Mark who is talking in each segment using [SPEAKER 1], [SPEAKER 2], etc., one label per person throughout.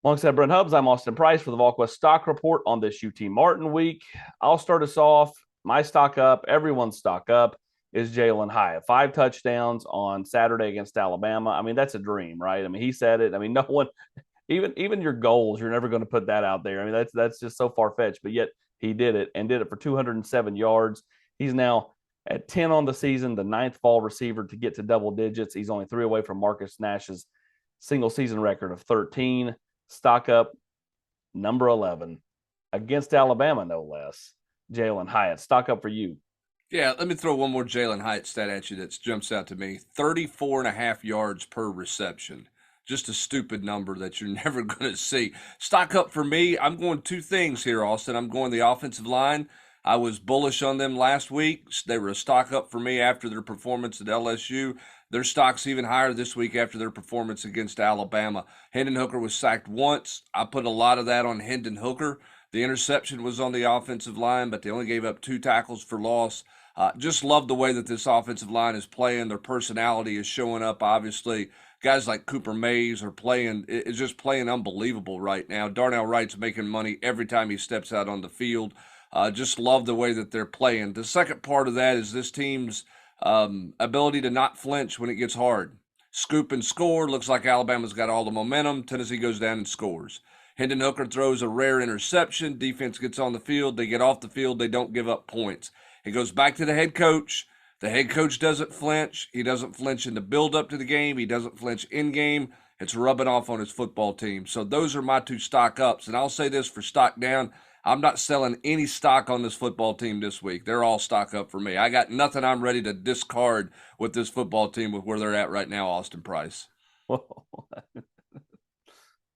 [SPEAKER 1] Alongside Brent Hubbs, I'm Austin Price for the Volquest Stock Report on this UT Martin week. I'll start us off. My stock up, everyone's stock up, is Jalen Hyatt. 5 touchdowns on Saturday against Alabama. I mean, that's a dream, right? I mean, he said it. I mean, no one, even your goals, you're never going to put that out there. I mean, that's just so far fetched. But yet he did it and did it for 207 yards. He's now at 10 on the season, the ninth fall receiver to get to double digits. He's only 3 away from Marcus Nash's single season record of 13. Stock up, number 11 against Alabama, no less. Jalen Hyatt, stock up for you.
[SPEAKER 2] Yeah, let me throw one more Jalen Hyatt stat at you that jumps out to me. 34 and a half yards per reception. Just a stupid number that you're never going to see. Stock up for me, I'm going two things here, Austin. I'm going the offensive line. I was bullish on them last week. They were a stock up for me after their performance at LSU. Their stock's even higher this week after their performance against Alabama. Hendon Hooker was sacked once. I put a lot of that on Hendon Hooker. The interception was on the offensive line, but they only gave up 2 tackles for loss. Just love the way that this offensive line is playing. Their personality is showing up, obviously. Guys like Cooper Mays are playing, is just playing unbelievable right now. Darnell Wright's making money every time he steps out on the field. Just love the way that they're playing. The second part of that is this team's ability to not flinch when it gets hard. Scoop and score. Looks like Alabama's got all the momentum. Tennessee goes down and scores. Hendon Hooker throws a rare interception. Defense gets on the field. They get off the field. They don't give up points. It goes back to the head coach. The head coach doesn't flinch. He doesn't flinch in the build-up to the game. He doesn't flinch in-game. It's rubbing off on his football team. So those are my 2 stock ups. And I'll say this for stock down. I'm not selling any stock on this football team this week. They're all stock up for me. I got nothing I'm ready to discard with this football team with where they're at right now, Austin Price.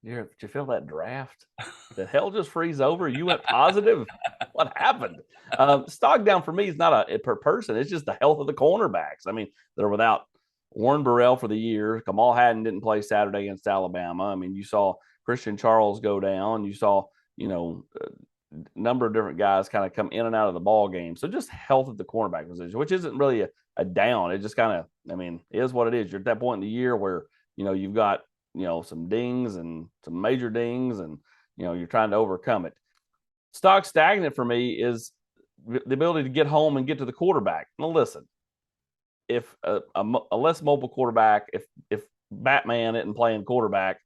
[SPEAKER 1] Did you feel that draft? Did hell just freeze over? You went positive? What happened? Stock down for me is not a per person. It's just the health of the cornerbacks. I mean, they're without Warren Burrell for the year. Kamal Hadden didn't play Saturday against Alabama. I mean, you saw Christian Charles go down. You saw, number of different guys kind of come in and out of the ball game. So just health of the cornerback position, which isn't really a down. It just kind of, I mean, is what it is. You're at that point in the year where, you've got, some dings and some major dings and, you're trying to overcome it. Stock stagnant for me is the ability to get home and get to the quarterback. Now, listen, if a less mobile quarterback, if Batman isn't playing quarterback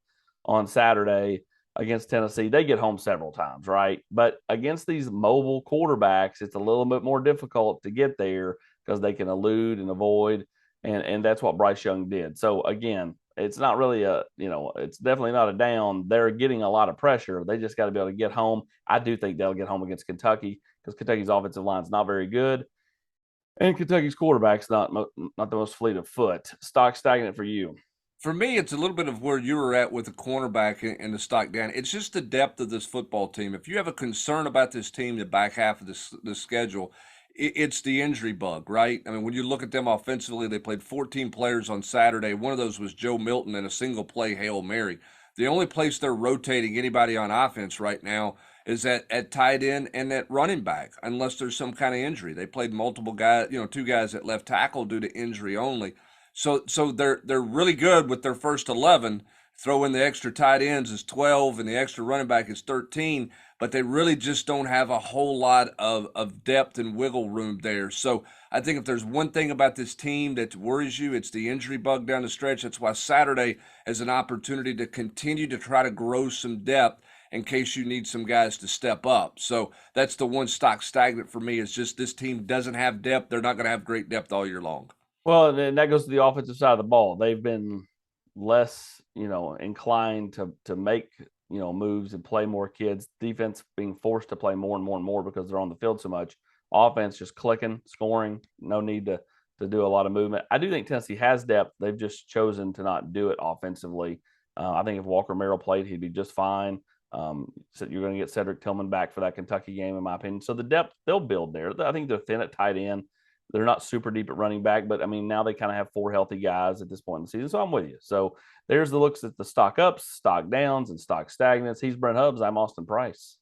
[SPEAKER 1] on Saturday against Tennessee, they get home several times, right? But against these mobile quarterbacks, it's a little bit more difficult to get there because they can elude and avoid, and that's what Bryce Young did. So again, it's not really it's definitely not a down. They're getting a lot of pressure. They just got to be able to get home. I do think they'll get home against Kentucky because Kentucky's offensive line is not very good, and Kentucky's quarterback's not the most fleet of foot. Stock stagnant for you.
[SPEAKER 2] For me, it's a little bit of where you were at with the cornerback and the stock down. It's just the depth of this football team. If you have a concern about this team, the back half of this schedule, it's the injury bug, right? I mean, when you look at them offensively, they played 14 players on Saturday. One of those was Joe Milton in a single play Hail Mary. The only place they're rotating anybody on offense right now is at tight end and at running back, unless there's some kind of injury. They played multiple guys, 2 guys at left tackle due to injury only. So they're really good with their first 11. Throw in the extra tight ends is 12 and the extra running back is 13, but they really just don't have a whole lot of depth and wiggle room there. So I think if there's one thing about this team that worries you, it's the injury bug down the stretch. That's why Saturday is an opportunity to continue to try to grow some depth in case you need some guys to step up. So that's the one stock stagnant for me, is just this team doesn't have depth. They're not going to have great depth all year long.
[SPEAKER 1] Well, and that goes to the offensive side of the ball. They've been less, inclined to make, moves and play more kids. Defense being forced to play more and more and more because they're on the field so much. Offense just clicking, scoring, no need to do a lot of movement. I do think Tennessee has depth. They've just chosen to not do it offensively. I think if Walker Merrill played, he'd be just fine. So you're going to get Cedric Tillman back for that Kentucky game, in my opinion. So the depth they'll build there. I think they're thin at tight end. They're not super deep at running back, but I mean, now they kind of have 4 healthy guys at this point in the season. So I'm with you. So there's the looks at the stock ups, stock downs, and stock stagnates. He's Brent Hubbs. I'm Austin Price.